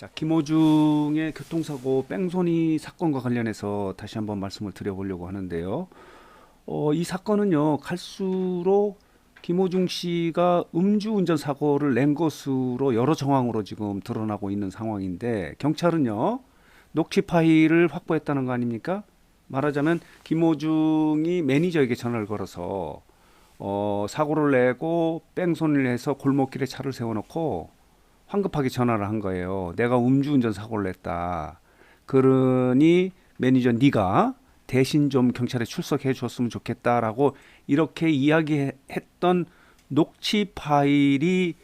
자, 김어중의 교통사고 뺑소니 사건과 관련해서 다시 한번 말씀을 드려보려고 하는데요. 이 사건은요, 갈수록 김어중 씨가 음주운전 사고를 낸 것으로 여러 정황으로 지금 드러나고 있는 상황인데, 경찰은요, 녹취 파일을 확보했다는 거 아닙니까? 말하자면 김어중이 매니저에게 전화를 걸어서 사고를 내고 뺑소니를 해서 골목길에 차를 세워놓고 황급하게 전화를 한 거예요. 내가 음주운전 사고를 냈다. 그러니 매니저 네가 대신 좀 경찰에 출석해 줬으면 좋겠다라고 이렇게 이야기했던 녹취 파일이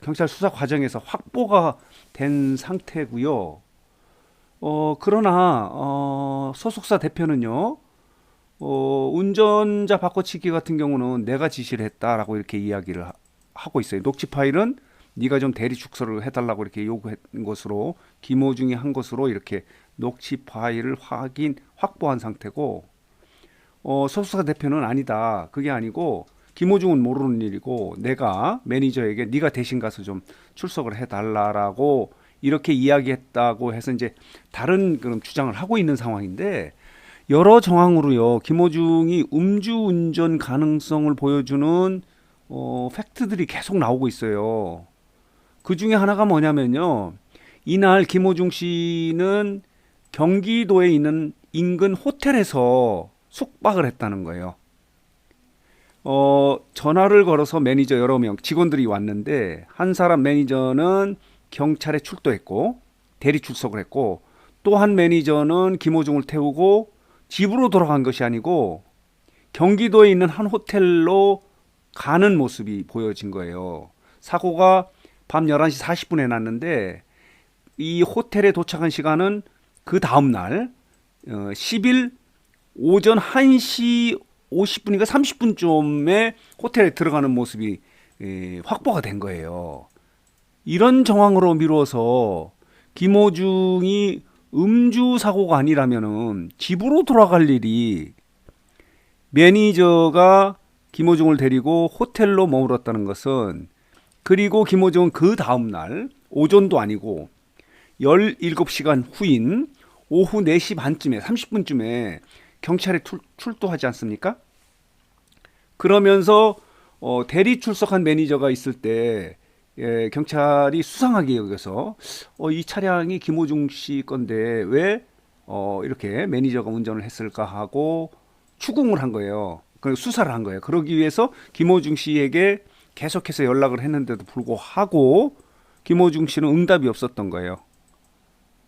경찰 수사 과정에서 확보가 된 상태고요. 그러나 소속사 대표는요. 운전자 바꿔치기 같은 경우는 내가 지시를 했다라고 이렇게 이야기를 하고 있어요. 녹취 파일은 네가 좀 대리 축소를 해달라고 이렇게 요구한 것으로 김호중이 한 것으로 이렇게 녹취 파일을 확보한 상태고, 소속사 대표는 아니다. 그게 아니고 김호중은 모르는 일이고 내가 매니저에게 네가 대신 가서 좀 출석을 해달라라고 이렇게 이야기했다고 해서 이제 다른 그런 주장을 하고 있는 상황인데, 여러 정황으로요 김호중이 음주운전 가능성을 보여주는 팩트들이 계속 나오고 있어요. 그 중에 하나가 뭐냐면요, 이날 김호중 씨는 경기도에 있는 인근 호텔에서 숙박을 했다는 거예요. 전화를 걸어서 매니저 여러 명 직원들이 왔는데, 한 사람 매니저는 경찰에 출동했고 대리 출석을 했고, 또 한 매니저는 김호중을 태우고 집으로 돌아간 것이 아니고 경기도에 있는 한 호텔로 가는 모습이 보여진 거예요. 사고가 밤 11시 40분에 났는데 이 호텔에 도착한 시간은 그 다음 날 10일 오전 1시 50분인가 30분쯤에 호텔에 들어가는 모습이 확보가 된 거예요. 이런 정황으로 미루어서 김호중이 음주 사고가 아니라면은 집으로 돌아갈 일이, 매니저가 김호중을 데리고 호텔로 머물렀다는 것은, 그리고 김호중은 그 다음날 오전도 아니고 17시간 후인 오후 4시 반쯤에 30분쯤에 경찰에 출동하지 않습니까? 그러면서 대리 출석한 매니저가 있을 때 경찰이 수상하게 여겨서 이 차량이 김호중 씨 건데 왜 이렇게 매니저가 운전을 했을까 하고 추궁을 한 거예요. 그 수사를 한 거예요. 그러기 위해서 김호중 씨에게 계속해서 연락을 했는데도 불구하고 김호중 씨는 응답이 없었던 거예요.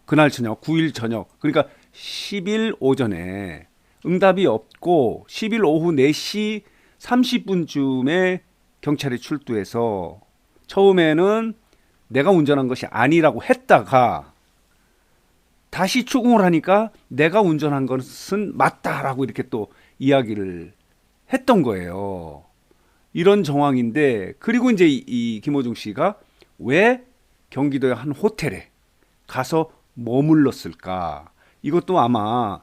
그날 저녁, 9일 저녁, 그러니까 10일 오전에 응답이 없고 10일 오후 4시 30분쯤에 경찰이 출두해서 처음에는 내가 운전한 것이 아니라고 했다가 다시 추궁을 하니까 내가 운전한 것은 맞다라고 이렇게 또 이야기를 했던 거예요. 이런 정황인데, 그리고 이제 이 김호중 씨가 왜 경기도의 한 호텔에 가서 머물렀을까? 이것도 아마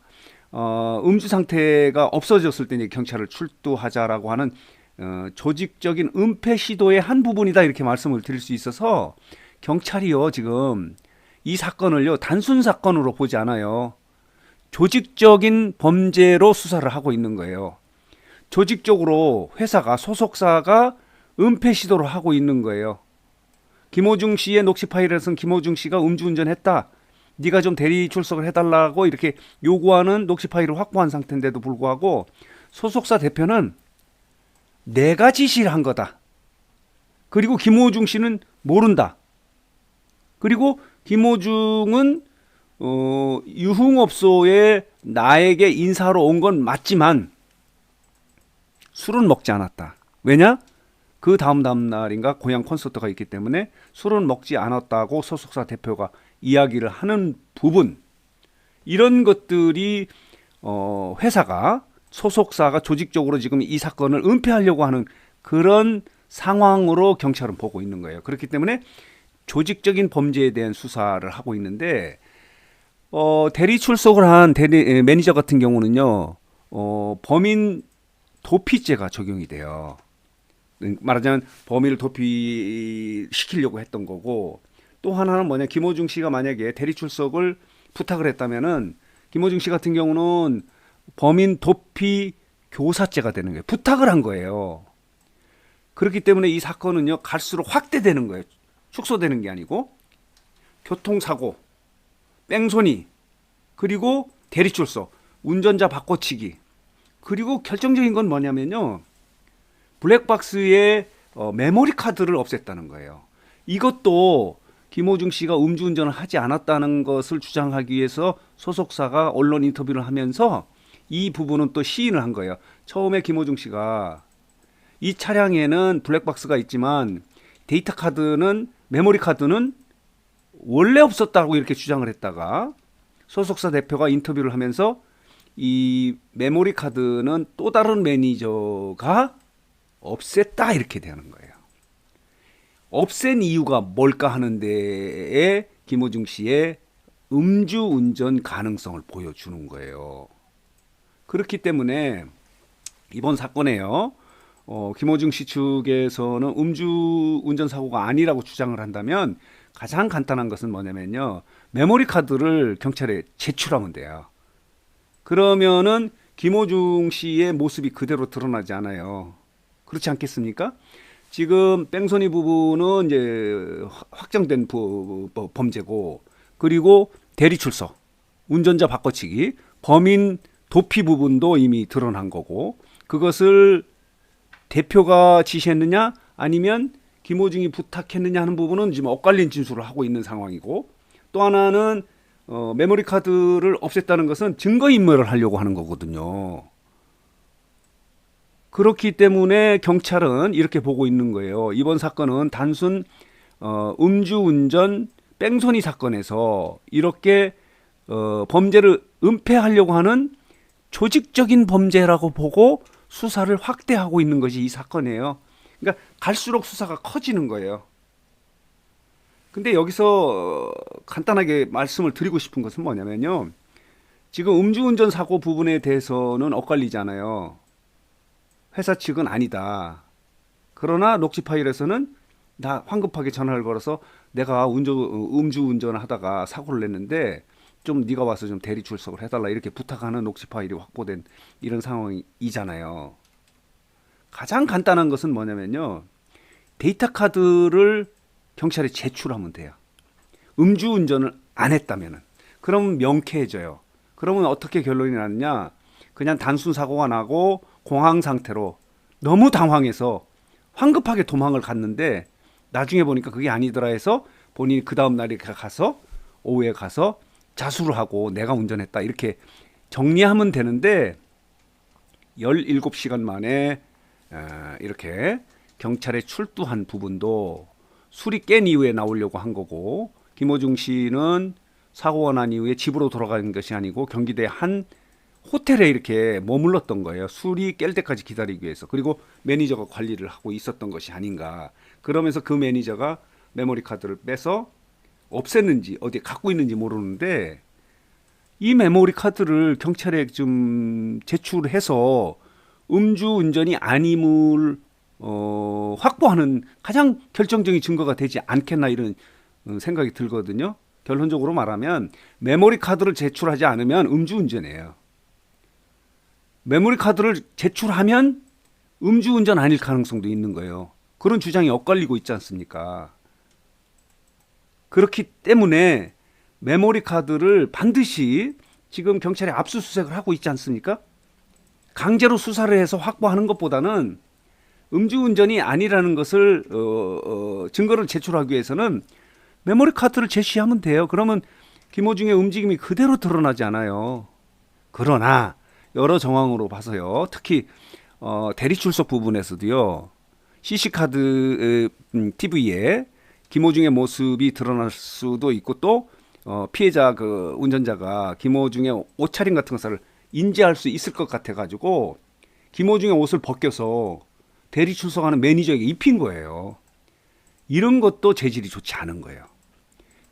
음주 상태가 없어졌을 때 이제 경찰을 출두하자라고 하는 조직적인 은폐 시도의 한 부분이다, 이렇게 말씀을 드릴 수 있어서 경찰이요 지금 이 사건을요 단순 사건으로 보지 않아요. 조직적인 범죄로 수사를 하고 있는 거예요. 조직적으로 회사가, 소속사가 은폐 시도를 하고 있는 거예요. 김호중 씨의 녹취 파일에서는 김호중 씨가 음주운전했다, 네가 좀 대리 출석을 해달라고 이렇게 요구하는 녹취 파일을 확보한 상태인데도 불구하고 소속사 대표는 내가 지시를 한 거다. 그리고 김호중 씨는 모른다. 그리고 김호중은 유흥업소에 나에게 인사하러 온 건 맞지만 술은 먹지 않았다. 왜냐? 그 다음 날인가 고향 콘서트가 있기 때문에 술은 먹지 않았다고 소속사 대표가 이야기를 하는 부분, 이런 것들이 회사가, 소속사가 조직적으로 지금 이 사건을 은폐하려고 하는 그런 상황으로 경찰은 보고 있는 거예요. 그렇기 때문에 조직적인 범죄에 대한 수사를 하고 있는데, 대리 출석을 한 매니저 같은 경우는요, 범인 도피죄가 적용이 돼요. 말하자면 범인을 도피시키려고 했던 거고, 또 하나는 뭐냐, 김호중 씨가 만약에 대리 출석을 부탁을 했다면은 김호중 씨 같은 경우는 범인 도피 교사죄가 되는 거예요. 부탁을 한 거예요. 그렇기 때문에 이 사건은요, 갈수록 확대되는 거예요. 축소되는 게 아니고. 교통사고, 뺑소니, 그리고 대리 출석, 운전자 바꿔치기, 그리고 결정적인 건 뭐냐면요, 블랙박스에 메모리 카드를 없앴다는 거예요. 이것도 김호중 씨가 음주운전을 하지 않았다는 것을 주장하기 위해서 소속사가 언론 인터뷰를 하면서 이 부분은 또 시인을 한 거예요. 처음에 김호중 씨가 이 차량에는 블랙박스가 있지만 데이터 카드는, 메모리 카드는 원래 없었다고 이렇게 주장을 했다가 소속사 대표가 인터뷰를 하면서 이 메모리 카드는 또 다른 매니저가 없앴다 이렇게 되는 거예요. 없앤 이유가 뭘까 하는 데에 김호중 씨의 음주운전 가능성을 보여주는 거예요. 그렇기 때문에 이번 사건에요, 김호중 씨 측에서는 음주운전 사고가 아니라고 주장을 한다면 가장 간단한 것은 뭐냐면요, 메모리 카드를 경찰에 제출하면 돼요. 그러면은 김호중 씨의 모습이 그대로 드러나지 않아요. 그렇지 않겠습니까? 지금 뺑소니 부분은 이제 확정된 범죄고, 그리고 대리 출석, 운전자 바꿔치기, 범인 도피 부분도 이미 드러난 거고, 그것을 대표가 지시했느냐 아니면 김호중이 부탁했느냐 하는 부분은 지금 엇갈린 진술을 하고 있는 상황이고, 또 하나는 메모리 카드를 없앴다는 것은 증거인멸을 하려고 하는 거거든요. 그렇기 때문에 경찰은 이렇게 보고 있는 거예요. 이번 사건은 단순 음주운전 뺑소니 사건에서 이렇게 범죄를 은폐하려고 하는 조직적인 범죄라고 보고 수사를 확대하고 있는 것이 이 사건이에요. 그러니까 갈수록 수사가 커지는 거예요. 근데 여기서 간단하게 말씀을 드리고 싶은 것은 뭐냐면요, 지금 음주운전 사고 부분에 대해서는 엇갈리잖아요. 회사 측은 아니다. 그러나 녹취 파일에서는 나 황급하게 전화를 걸어서 내가 음주운전을 하다가 사고를 냈는데 좀 네가 와서 좀 대리 출석을 해달라 이렇게 부탁하는 녹취 파일이 확보된 이런 상황이잖아요. 가장 간단한 것은 뭐냐면요, 데이터 카드를 경찰에 제출하면 돼요. 음주운전을 안 했다면은. 그러면 명쾌해져요. 그러면 어떻게 결론이 나느냐, 그냥 단순 사고가 나고 공황 상태로 너무 당황해서 황급하게 도망을 갔는데 나중에 보니까 그게 아니더라 해서 본인이 그 다음 날에 가서 오후에 가서 자수를 하고 내가 운전했다 이렇게 정리하면 되는데 17시간 만에 이렇게 경찰에 출두한 부분도 술이 깬 이후에 나오려고 한 거고, 김호중 씨는 사고가 난 이후에 집으로 돌아가는 것이 아니고 경기도의 한 호텔에 이렇게 머물렀던 거예요. 술이 깰 때까지 기다리기 위해서. 그리고 매니저가 관리를 하고 있었던 것이 아닌가. 그러면서 그 매니저가 메모리 카드를 빼서 없앴는지 어디 갖고 있는지 모르는데 이 메모리 카드를 경찰에 좀 제출해서 음주운전이 아님을 확보하는 가장 결정적인 증거가 되지 않겠나 이런 생각이 들거든요. 결론적으로 말하면 메모리 카드를 제출하지 않으면 음주운전이에요. 메모리 카드를 제출하면 음주운전 아닐 가능성도 있는 거예요. 그런 주장이 엇갈리고 있지 않습니까? 그렇기 때문에 메모리 카드를 반드시 지금 경찰이 압수수색을 하고 있지 않습니까? 강제로 수사를 해서 확보하는 것보다는 음주운전이 아니라는 것을 증거를 제출하기 위해서는 메모리 카드를 제시하면 돼요. 그러면 김호중의 움직임이 그대로 드러나지 않아요. 그러나 여러 정황으로 봐서요, 특히 대리 출석 부분에서도요, CC카드 TV에 김호중의 모습이 드러날 수도 있고 또 피해자 그 운전자가 김호중의 옷차림 같은 것을 인지할 수 있을 것 같아 가지고 김호중의 옷을 벗겨서 대리 출석하는 매니저에게 입힌 거예요. 이런 것도 재질이 좋지 않은 거예요.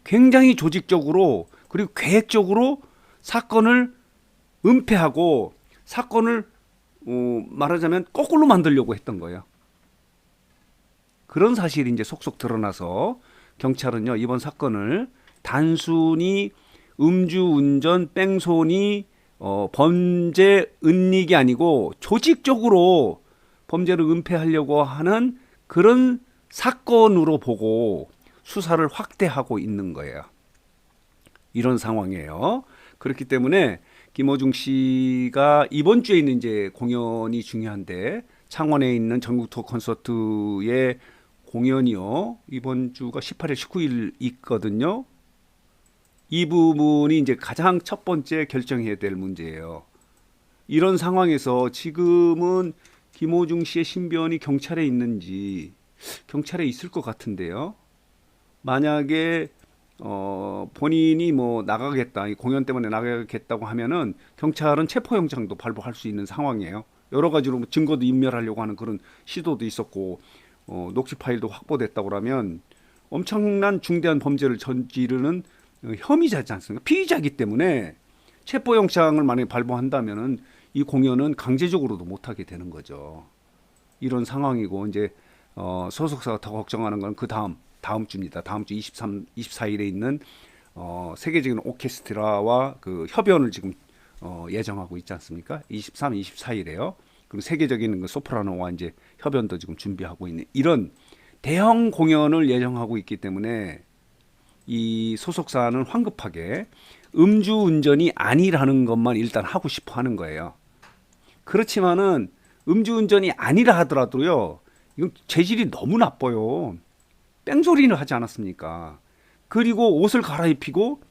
굉장히 조직적으로 그리고 계획적으로 사건을 은폐하고 사건을 말하자면 거꾸로 만들려고 했던 거예요. 그런 사실이 이제 속속 드러나서 경찰은요 이번 사건을 단순히 음주운전 뺑소니 범죄 은닉이 아니고 조직적으로 범죄를 은폐하려고 하는 그런 사건으로 보고 수사를 확대하고 있는 거예요. 이런 상황이에요. 그렇기 때문에 김어중 씨가 이번 주에 있는 이제 공연이 중요한데 창원에 있는 전국 투어 콘서트의 공연이요. 이번 주가 18일, 19일 있거든요. 이 부분이 이제 가장 첫 번째 결정해야 될 문제예요. 이런 상황에서 지금은 김어중 씨의 신변이 경찰에 있는지 경찰에 있을 것 같은데요. 만약에 본인이 뭐 나가겠다, 이 공연 때문에 나가겠다고 하면은 경찰은 체포영장도 발부할 수 있는 상황이에요. 여러 가지로 증거도 인멸하려고 하는 그런 시도도 있었고 녹취 파일도 확보됐다고 하면 엄청난 중대한 범죄를 저지르는 혐의자지 않습니까? 피의자이기 때문에 체포영장을 만약에 발부한다면은 이 공연은 강제적으로도 못하게 되는 거죠. 이런 상황이고 이제 소속사가 더 걱정하는 건 그 다음 주입니다. 다음 주 24일에 있는 세계적인 오케스트라와 그 협연을 지금 예정하고 있지 않습니까? 23, 24일에요. 그리고 세계적인 그 소프라노와 이제 협연도 지금 준비하고 있는 이런 대형 공연을 예정하고 있기 때문에 이 소속사는 황급하게 음주운전이 아니라는 것만 일단 하고 싶어 하는 거예요. 그렇지만은 음주운전이 아니라 하더라도요, 이건 재질이 너무 나빠요. 뺑소리를 하지 않았습니까? 그리고 옷을 갈아입히고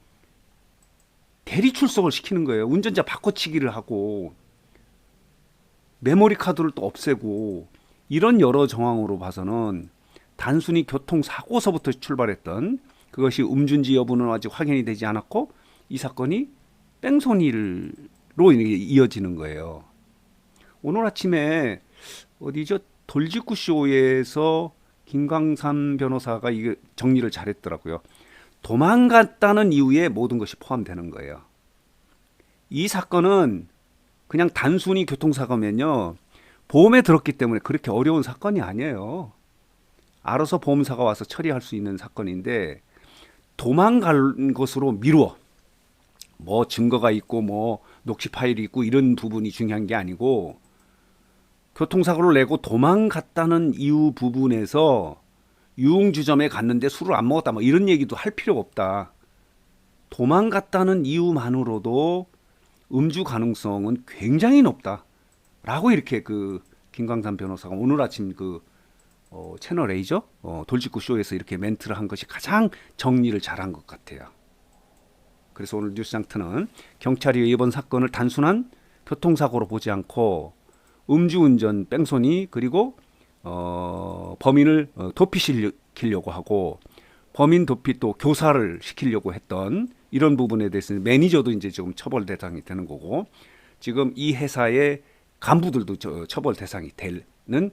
대리 출석을 시키는 거예요. 운전자 바꿔치기를 하고 메모리 카드를 또 없애고 이런 여러 정황으로 봐서는 단순히 교통사고서부터 출발했던 그것이 음주인지 여부는 아직 확인이 되지 않았고 이 사건이 뺑소니로 이어지는 거예요. 오늘 아침에 어디죠? 돌직구 쇼에서 김광삼 변호사가 이게 정리를 잘했더라고요. 도망갔다는 이유에 모든 것이 포함되는 거예요. 이 사건은 그냥 단순히 교통사고면요, 보험에 들었기 때문에 그렇게 어려운 사건이 아니에요. 알아서 보험사가 와서 처리할 수 있는 사건인데 도망간 것으로 미루어 뭐 증거가 있고 뭐 녹취 파일이 있고 이런 부분이 중요한 게 아니고 교통사고를 내고 도망갔다는 이유 부분에서 유흥주점에 갔는데 술을 안 먹었다 뭐 이런 얘기도 할 필요가 없다. 도망갔다는 이유만으로도 음주 가능성은 굉장히 높다 라고 이렇게 그 김광삼 변호사가 오늘 아침 그 채널 A죠, 돌직구 쇼에서 이렇게 멘트를 한 것이 가장 정리를 잘한 것 같아요. 그래서 오늘 뉴스장트는 경찰이 이번 사건을 단순한 교통사고로 보지 않고 음주운전 뺑소니 그리고 범인을 도피시키려고 하고 범인 도피 또 교사를 시키려고 했던 이런 부분에 대해서는 매니저도 이제 지금 처벌 대상이 되는 거고 지금 이 회사의 간부들도 처벌 대상이 되는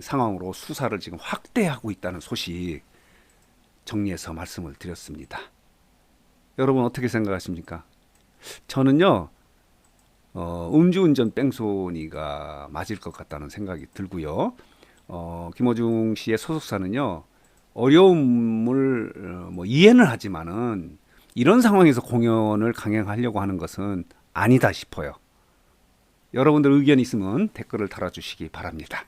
상황으로 수사를 지금 확대하고 있다는 소식 정리해서 말씀을 드렸습니다. 여러분 어떻게 생각하십니까? 저는요 음주운전 뺑소니가 맞을 것 같다는 생각이 들고요. 김어중 씨의 소속사는요 어려움을 뭐 이해는 하지만은 이런 상황에서 공연을 강행하려고 하는 것은 아니다 싶어요. 여러분들 의견 있으면 댓글을 달아주시기 바랍니다.